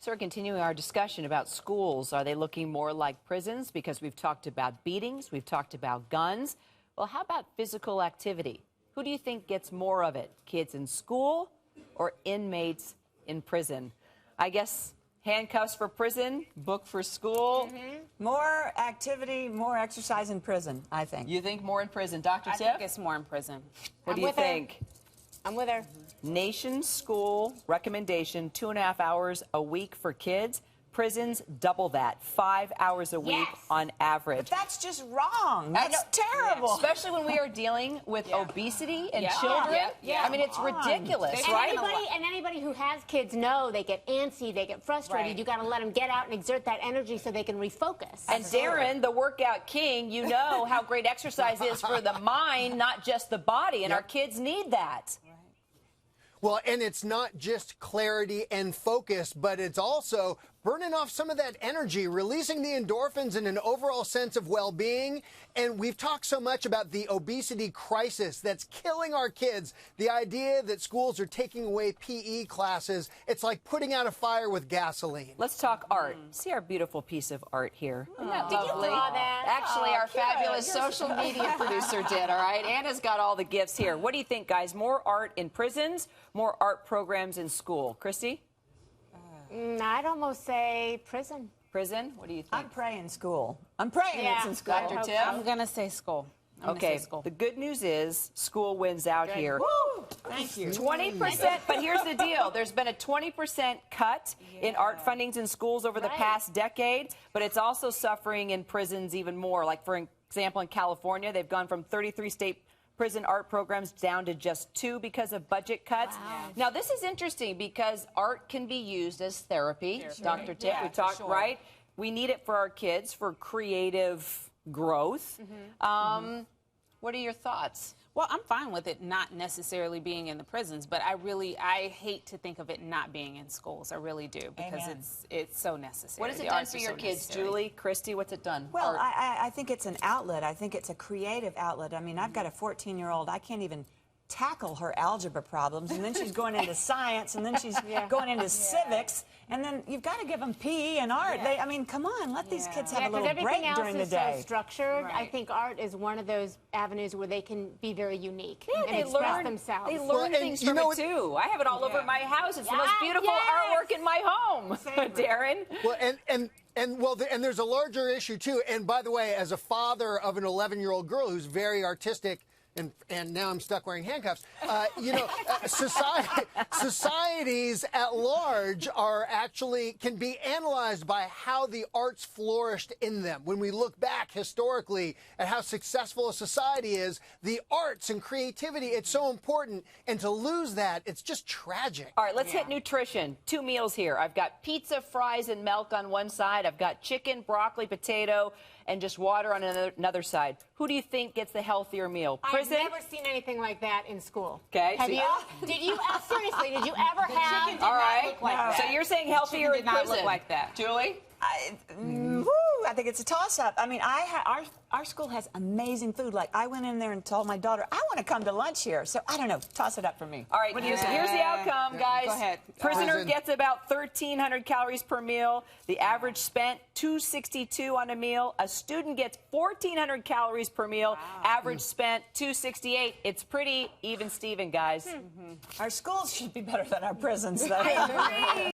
So we're continuing our discussion about schools. Are they looking more like prisons? Because we've talked about beatings, we've talked about guns. Well, how about physical activity? Who do you think gets more of it? Kids in school or inmates in prison? I guess handcuffs for prison, book for school. More activity, more exercise in prison, I think. You think more in prison. Dr. I Tiff? think it's more in prison. What do you think? I'm with her. Nation school recommendation, 2.5 hours a week for kids. Prisons, double that, 5 hours a week on average. But that's just wrong. That's terrible. Especially when we are dealing with obesity in children. I mean, it's ridiculous, And right? anybody who has kids know they get antsy, they get frustrated. Right. You got to let them get out and exert that energy so they can refocus. And Darren, the workout king, you know how great exercise is for the mind, not just the body, and our kids need that. Well, and it's not just clarity and focus, but it's also burning off some of that energy, releasing the endorphins and an overall sense of well-being. And we've talked so much about the obesity crisis that's killing our kids. The idea that schools are taking away PE classes, it's like putting out a fire with gasoline. Let's talk art. See our beautiful piece of art here. Isn't that Did you lovely? draw that? Actually, our fabulous social media producer did, all right? Anna's got all the gifts here. What do you think, guys? More art in prisons, more art programs in school? Christy? I'd almost say prison. Prison? What do you think? I'm praying school. I'm praying it's in school. Dr. Tiff? I'm going to say school. Okay, the good news is school wins out here. Woo! Thank you. 20%, but here's the deal. There's been a 20% cut in art fundings in schools over the past decade, but it's also suffering in prisons even more. Like, for example, in California, they've gone from 33 state prison art programs down to just 2 because of budget cuts. Wow. Now, this is interesting because art can be used as therapy. Dr. Tiff, we talked, right? We need it for our kids for creative growth. What are your thoughts? Well, I'm fine with it not necessarily being in the prisons, but I hate to think of it not being in schools. I really do, because it's so necessary. What has it done for your kids, Julie, Christy? What's it done? Well, I think it's an outlet. I think it's a creative outlet. I mean, I've got a 14-year-old. I can't even tackle her algebra problems, and then she's going into science, and then she's going into civics, and then you've got to give them PE and art. I mean, come on, let these kids have a little break during the day. Everything else is so structured. I think art is one of those avenues where they can be very unique and express themselves. They learn things from it, too. I have it all over my house. It's the most beautiful artwork in my home, Darren. Well, and there's a larger issue, too. And by the way, as a father of an 11-year-old girl who's very artistic, and now I'm stuck wearing handcuffs. You know, societies at large can be analyzed by how the arts flourished in them. When we look back historically at how successful a society is, the arts and creativity, it's so important. And to lose that, it's just tragic. All right, let's hit nutrition. 2 meals here. I've got pizza, fries, and milk on one side. I've got chicken, broccoli, potato, and just water on another side. Who do you think gets the healthier meal? Prison? I've never seen anything like that in school. Okay. Have you? Did you? Seriously, did you ever have? All right. Like so you're saying healthier in prison? Look like that. Julie? I think it's a toss-up. I mean, our school has amazing food. Like, I went in there and told my daughter, I want to come to lunch here. So, I don't know. Toss it up for me. All right, here's the outcome, guys. Go ahead. Prisoner gets about 1,300 calories per meal. The average spent 262 on a meal. A student gets 1,400 calories per meal. Average spent 268. It's pretty even Steven, guys. Our schools should be better than our prisons, though. I agree.